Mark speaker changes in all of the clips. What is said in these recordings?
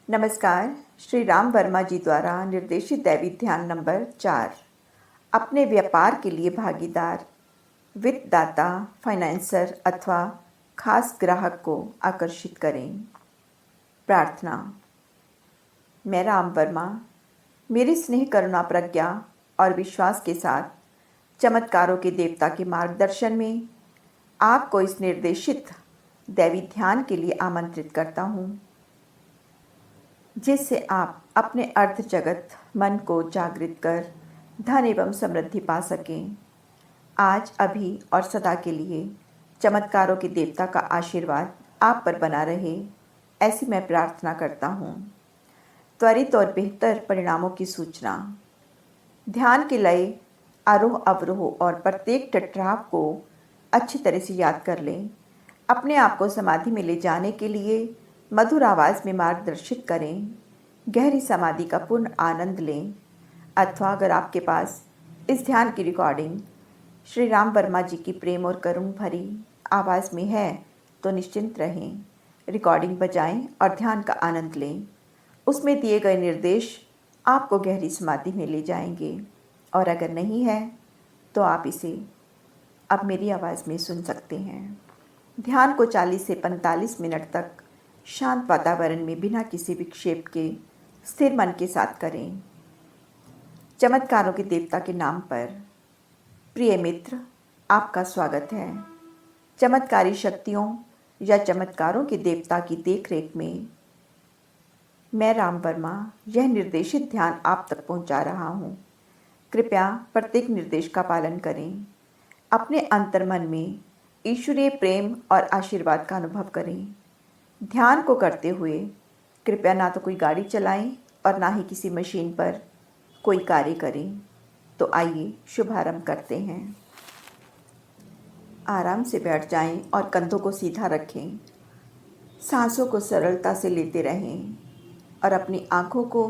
Speaker 1: नमस्कार। श्री राम वर्मा जी द्वारा निर्देशित दैवी ध्यान नंबर 4। अपने व्यापार के लिए भागीदार, वित्तदाता, फाइनेंसर अथवा खास ग्राहक को आकर्षित करें। प्रार्थना। मैं राम वर्मा मेरी स्नेह, करुणा, प्रज्ञा और विश्वास के साथ चमत्कारों के देवता के मार्गदर्शन में आपको इस निर्देशित दैवी ध्यान के लिए आमंत्रित करता हूँ, जिससे आप अपने अर्थ जगत मन को जागृत कर धन एवं समृद्धि पा सकें। आज, अभी और सदा के लिए चमत्कारों के देवता का आशीर्वाद आप पर बना रहे, ऐसी मैं प्रार्थना करता हूँ। त्वरित और बेहतर परिणामों की सूचना। ध्यान के लय, आरोह अवरोह और प्रत्येक टकराव को अच्छी तरह से याद कर लें। अपने आप को समाधि में ले जाने के लिए मधुर आवाज़ में मार्गदर्शित करें। गहरी समाधि का पूर्ण आनंद लें, अथवा अगर आपके पास इस ध्यान की रिकॉर्डिंग श्री राम वर्मा जी की प्रेम और करुण भरी आवाज़ में है तो निश्चिंत रहें। रिकॉर्डिंग बजाएं और ध्यान का आनंद लें। उसमें दिए गए निर्देश आपको गहरी समाधि में ले जाएंगे, और अगर नहीं है तो आप इसे अब मेरी आवाज़ में सुन सकते हैं। ध्यान को 40 से 45 मिनट तक शांत वातावरण में बिना किसी विक्षेप के स्थिर मन के साथ करें। चमत्कारों के देवता के नाम पर। प्रिय मित्र, आपका स्वागत है। चमत्कारी शक्तियों या चमत्कारों के देवता की देखरेख में मैं राम वर्मा यह निर्देशित ध्यान आप तक पहुंचा रहा हूं। कृपया प्रत्येक निर्देश का पालन करें। अपने अंतर्मन में ईश्वरीय प्रेम और आशीर्वाद का अनुभव करें। ध्यान को करते हुए कृपया ना तो कोई गाड़ी चलाएं और ना ही किसी मशीन पर कोई कार्य करें। तो आइए शुभारंभ करते हैं। आराम से बैठ जाएं और कंधों को सीधा रखें। सांसों को सरलता से लेते रहें और अपनी आँखों को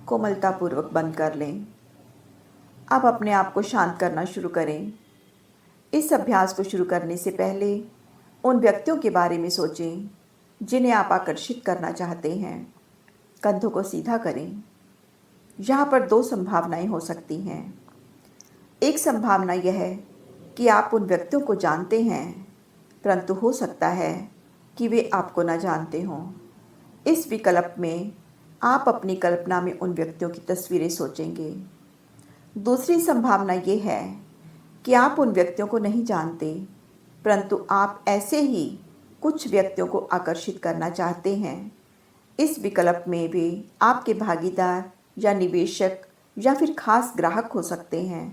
Speaker 1: कोमलतापूर्वक बंद कर लें। अब अपने आप को शांत करना शुरू करें। इस अभ्यास को शुरू करने से पहले उन व्यक्तियों के बारे में सोचें जिन्हें आप आकर्षित करना चाहते हैं। कंधों को सीधा करें। यहाँ पर 2 संभावनाएं हो सकती हैं। एक संभावना यह है कि आप उन व्यक्तियों को जानते हैं, परंतु हो सकता है कि वे आपको न जानते हों। इस विकल्प में आप अपनी कल्पना में उन व्यक्तियों की तस्वीरें सोचेंगे। दूसरी संभावना ये है कि आप उन व्यक्तियों को नहीं जानते, परंतु आप ऐसे ही कुछ व्यक्तियों को आकर्षित करना चाहते हैं। इस विकल्प में वे आपके भागीदार या निवेशक या फिर खास ग्राहक हो सकते हैं।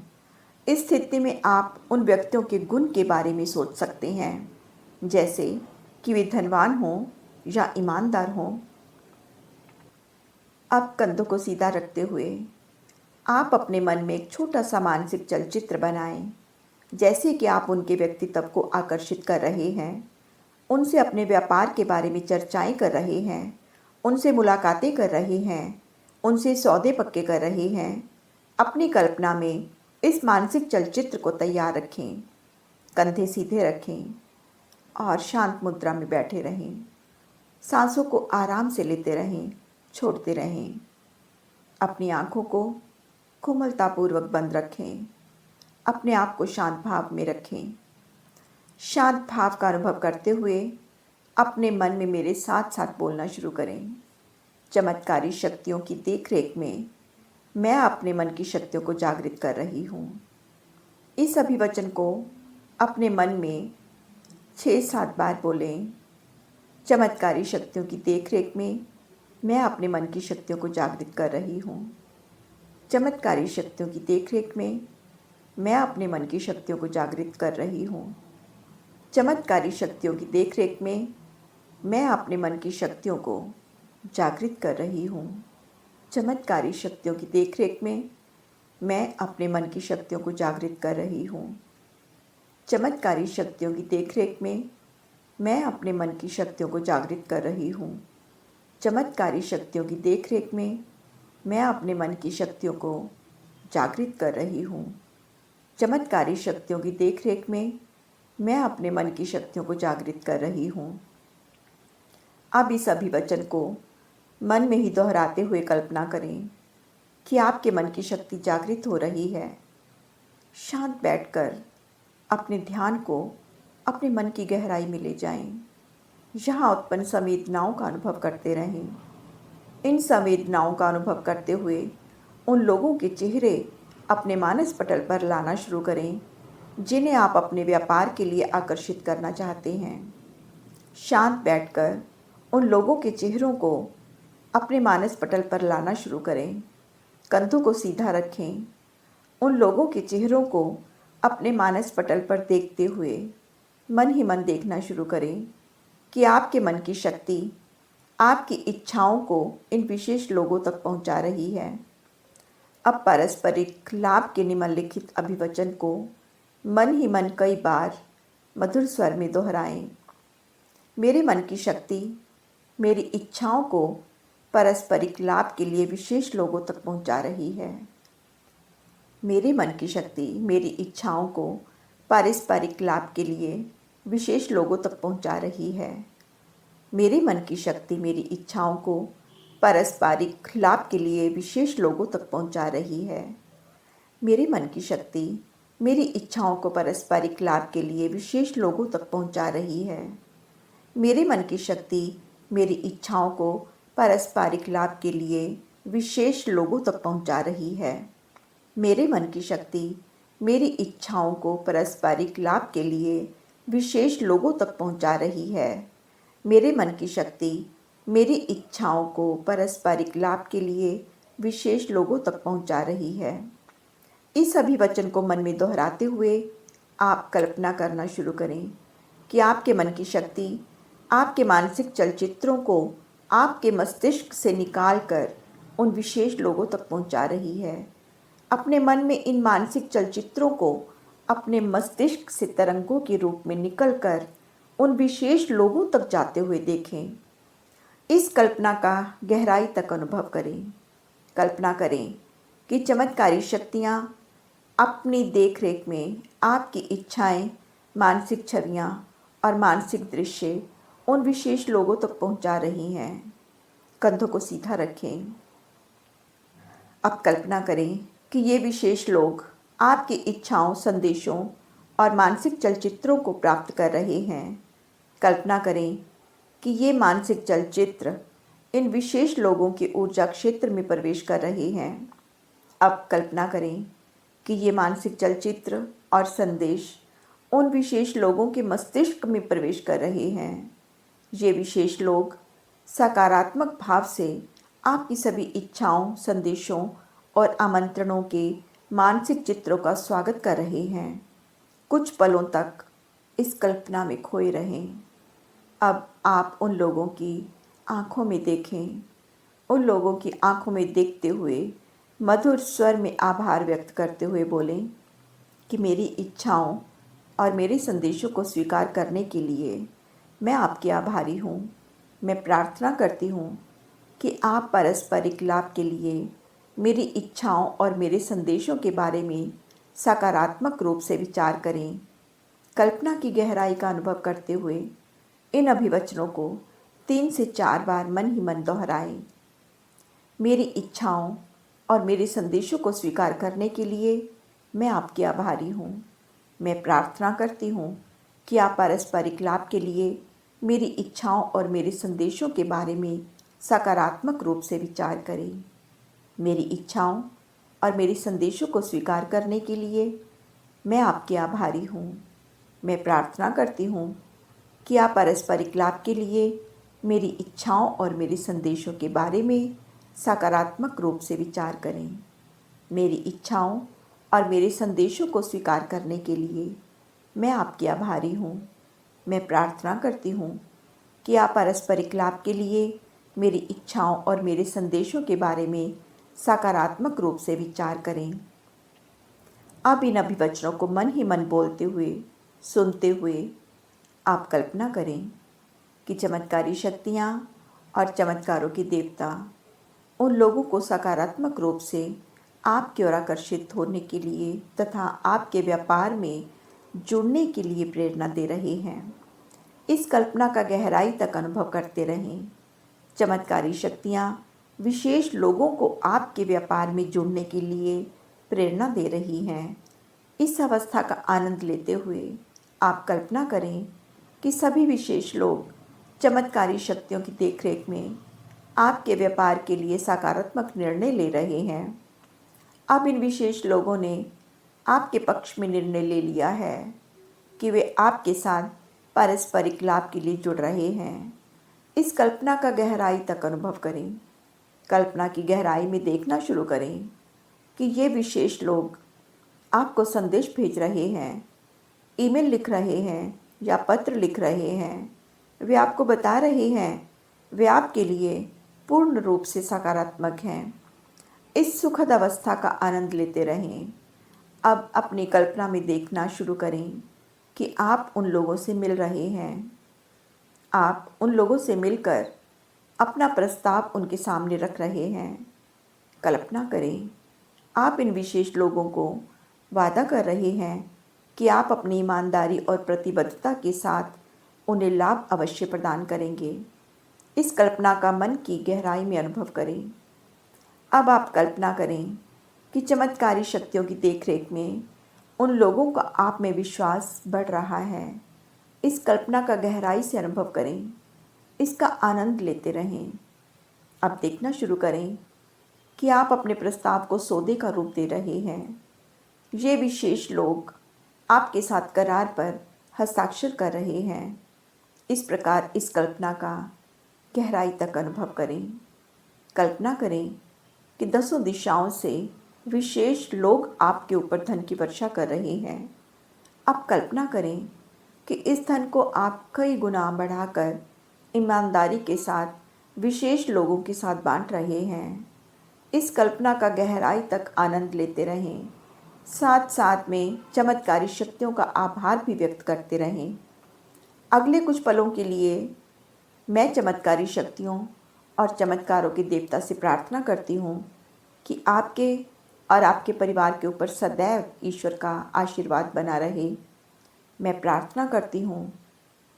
Speaker 1: इस स्थिति में आप उन व्यक्तियों के गुण के बारे में सोच सकते हैं, जैसे कि वे धनवान हों या ईमानदार हों। अब कंधों को सीधा रखते हुए आप अपने मन में एक छोटा सा मानसिक चलचित्र बनाएं, जैसे कि आप उनके व्यक्तित्व को आकर्षित कर रहे हैं, उनसे अपने व्यापार के बारे में चर्चाएं कर रहे हैं, उनसे मुलाकातें कर रहे हैं, उनसे सौदे पक्के कर रहे हैं। अपनी कल्पना में इस मानसिक चलचित्र को तैयार रखें। कंधे सीधे रखें और शांत मुद्रा में बैठे रहें। सांसों को आराम से लेते रहें, छोड़ते रहें। अपनी आँखों को कोमलतापूर्वक बंद रखें। अपने आप को शांत भाव में रखें। शांत भाव का अनुभव करते हुए अपने मन में मेरे साथ साथ बोलना शुरू करें। चमत्कारी शक्तियों की देखरेख में मैं अपने मन की शक्तियों को जागृत कर रही हूँ। इस अभिवचन को अपने मन में 6-7 बार बोलें। चमत्कारी शक्तियों की देखरेख में मैं अपने मन की शक्तियों को जागृत कर रही हूँ। चमत्कारी शक्तियों की देखरेख में मैं अपने मन की शक्तियों को जागृत कर रही हूँ। चमत्कारी शक्तियों की देखरेख में मैं अपने मन की शक्तियों को जागृत कर रही हूँ। चमत्कारी शक्तियों की देखरेख में मैं अपने मन की शक्तियों को जागृत कर रही हूँ। चमत्कारी शक्तियों की देखरेख में मैं अपने मन की शक्तियों को जागृत कर रही हूँ। चमत्कारी शक्तियों की देखरेख में मैं अपने मन की शक्तियों को जागृत कर रही हूँ। चमत्कारी शक्तियों की देखरेख में मैं अपने मन की शक्तियों को जागृत कर रही हूँ। अब इस अभिवचन को मन में ही दोहराते हुए कल्पना करें कि आपके मन की शक्ति जागृत हो रही है। शांत बैठकर अपने ध्यान को अपने मन की गहराई में ले जाएं। यहाँ उत्पन्न संवेदनाओं का अनुभव करते रहें। इन संवेदनाओं का अनुभव करते हुए उन लोगों के चेहरे अपने मानस पटल पर लाना शुरू करें जिन्हें आप अपने व्यापार के लिए आकर्षित करना चाहते हैं। शांत बैठकर उन लोगों के चेहरों को अपने मानस पटल पर लाना शुरू करें। कंधों को सीधा रखें। उन लोगों के चेहरों को अपने मानस पटल पर देखते हुए मन ही मन देखना शुरू करें कि आपके मन की शक्ति आपकी इच्छाओं को इन विशेष लोगों तक पहुंचा रही है। अब पारस्परिक लाभ के निम्नलिखित अभिवचन को मन ही मन कई बार मधुर स्वर में दोहराएं। मेरे मन की शक्ति मेरी इच्छाओं को पारस्परिक लाभ के लिए विशेष लोगों तक पहुंचा रही है। मेरे मन की शक्ति मेरी इच्छाओं को पारस्परिक लाभ के लिए विशेष लोगों तक पहुंचा रही है। मेरे मन की शक्ति मेरी इच्छाओं को पारस्परिक लाभ के लिए विशेष लोगों तक पहुंचा रही है। मेरे मन की शक्ति मेरी इच्छाओं को पारस्परिक लाभ के लिए विशेष लोगों तक पहुंचा रही है। मेरे मन की शक्ति मेरी इच्छाओं को पारस्परिक लाभ के लिए विशेष लोगों तक पहुंचा रही है। मेरे मन की शक्ति मेरी इच्छाओं को पारस्परिक लाभ के लिए विशेष लोगों तक पहुंचा रही है। मेरे मन की शक्ति मेरी इच्छाओं को पारस्परिक लाभ के लिए विशेष लोगों तक पहुंचा रही है। इस अभिवचन को मन में दोहराते हुए आप कल्पना करना शुरू करें कि आपके मन की शक्ति आपके मानसिक चलचित्रों को आपके मस्तिष्क से निकालकर उन विशेष लोगों तक पहुंचा रही है। अपने मन में इन मानसिक चलचित्रों को अपने मस्तिष्क से तरंगों के रूप में निकलकर उन विशेष लोगों तक जाते हुए देखें। इस कल्पना का गहराई तक अनुभव करें। कल्पना करें कि चमत्कारी शक्तियाँ अपनी देखरेख में आपकी इच्छाएं, मानसिक छवियाँ और मानसिक दृश्य उन विशेष लोगों तक पहुंचा रही हैं। कंधों को सीधा रखें। अब कल्पना करें कि ये विशेष लोग आपकी इच्छाओं, संदेशों और मानसिक चलचित्रों को प्राप्त कर रहे हैं। कल्पना करें कि ये मानसिक चलचित्र इन विशेष लोगों के ऊर्जा क्षेत्र में प्रवेश कर रहे हैं। अब कल्पना करें कि ये मानसिक चलचित्र और संदेश उन विशेष लोगों के मस्तिष्क में प्रवेश कर रहे हैं। ये विशेष लोग सकारात्मक भाव से आपकी सभी इच्छाओं, संदेशों और आमंत्रणों के मानसिक चित्रों का स्वागत कर रहे हैं। कुछ पलों तक इस कल्पना में खोए रहें। अब आप उन लोगों की आँखों में देखें। उन लोगों की आँखों में देखते हुए मधुर स्वर में आभार व्यक्त करते हुए बोलें कि मेरी इच्छाओं और मेरे संदेशों को स्वीकार करने के लिए मैं आपकी आभारी हूँ। मैं प्रार्थना करती हूँ कि आप पारस्परिक लाभ के लिए मेरी इच्छाओं और मेरे संदेशों के बारे में सकारात्मक रूप से विचार करें। कल्पना की गहराई का अनुभव करते हुए इन अभिवचनों को 3 से 4 बार मन ही मन दोहराएं। मेरी इच्छाओं और मेरे संदेशों को स्वीकार करने के लिए मैं आपकी आभारी हूँ। मैं प्रार्थना करती हूँ कि आप पारस्परिक लाभ के लिए मेरी इच्छाओं और मेरे संदेशों के बारे में सकारात्मक रूप से विचार करें। मेरी इच्छाओं और मेरे संदेशों को स्वीकार करने के लिए मैं आपकी आभारी हूँ। मैं प्रार्थना करती हूँ कि आप पारस्परिक लाभ के लिए मेरी इच्छाओं और मेरे संदेशों के बारे में सकारात्मक रूप से विचार करें। मेरी इच्छाओं और मेरे संदेशों को स्वीकार करने के लिए मैं आपकी आभारी हूँ। मैं प्रार्थना करती हूँ कि आप पारस्परिक लाभ के लिए मेरी इच्छाओं और मेरे संदेशों के बारे में सकारात्मक रूप से विचार करें। अब इन अभिवचनों को मन ही मन बोलते हुए, सुनते हुए आप कल्पना करें कि चमत्कारी शक्तियाँ और चमत्कारों के देवता उन लोगों को सकारात्मक रूप से आपकी ओर आकर्षित होने के लिए तथा आपके व्यापार में जुड़ने के लिए प्रेरणा दे रहे हैं। इस कल्पना का गहराई तक अनुभव करते रहें। चमत्कारी शक्तियाँ विशेष लोगों को आपके व्यापार में जुड़ने के लिए प्रेरणा दे रही हैं। इस अवस्था का आनंद लेते हुए आप कल्पना करें कि सभी विशेष लोग चमत्कारी शक्तियों की देखरेख में आपके व्यापार के लिए सकारात्मक निर्णय ले रहे हैं। अब इन विशेष लोगों ने आपके पक्ष में निर्णय ले लिया है कि वे आपके साथ पारस्परिक लाभ के लिए जुड़ रहे हैं। इस कल्पना का गहराई तक अनुभव करें। कल्पना की गहराई में देखना शुरू करें कि ये विशेष लोग आपको संदेश भेज रहे हैं, ईमेल लिख रहे हैं या पत्र लिख रहे हैं। वे आपको बता रहे हैं वे आपके लिए पूर्ण रूप से सकारात्मक हैं। इस सुखद अवस्था का आनंद लेते रहें। अब अपनी कल्पना में देखना शुरू करें कि आप उन लोगों से मिल रहे हैं। आप उन लोगों से मिलकर अपना प्रस्ताव उनके सामने रख रहे हैं। कल्पना करें आप इन विशेष लोगों को वादा कर रहे हैं कि आप अपनी ईमानदारी और प्रतिबद्धता के साथ उन्हें लाभ अवश्य प्रदान करेंगे। इस कल्पना का मन की गहराई में अनुभव करें। अब आप कल्पना करें कि चमत्कारी शक्तियों की देखरेख में उन लोगों का आप में विश्वास बढ़ रहा है। इस कल्पना का गहराई से अनुभव करें। इसका आनंद लेते रहें। अब देखना शुरू करें कि आप अपने प्रस्ताव को सौदे का रूप दे रहे हैं। ये विशेष लोग आपके साथ करार पर हस्ताक्षर कर रहे हैं। इस प्रकार इस कल्पना का गहराई तक अनुभव करें। कल्पना करें कि दसों दिशाओं से विशेष लोग आपके ऊपर धन की वर्षा कर रहे हैं। अब कल्पना करें कि इस धन को आप कई गुना बढ़ाकर ईमानदारी के साथ विशेष लोगों के साथ बांट रहे हैं। इस कल्पना का गहराई तक आनंद लेते रहें। साथ साथ में चमत्कारी शक्तियों का आभार भी व्यक्त करते रहें। अगले कुछ पलों के लिए मैं चमत्कारी शक्तियों और चमत्कारों के देवता से प्रार्थना करती हूँ कि आपके और आपके परिवार के ऊपर सदैव ईश्वर का आशीर्वाद बना रहे। मैं प्रार्थना करती हूँ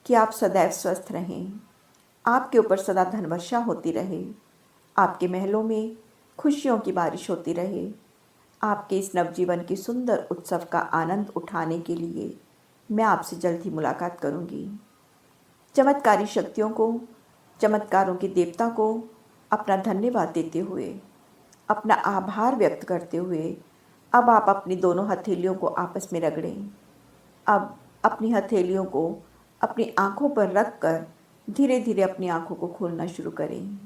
Speaker 1: कि आप सदैव स्वस्थ रहें, आपके ऊपर सदा धनवर्षा होती रहे, आपके महलों में खुशियों की बारिश होती रहे। आपके इस नवजीवन के सुंदर उत्सव का आनंद उठाने के लिए मैं आपसे जल्द ही मुलाकात करूँगी। चमत्कारी शक्तियों को, चमत्कारों के देवता को अपना धन्यवाद देते हुए, अपना आभार व्यक्त करते हुए अब आप अपनी दोनों हथेलियों को आपस में रगड़ें। अब अपनी हथेलियों को अपनी आँखों पर रख कर धीरे धीरे अपनी आँखों को खोलना शुरू करें।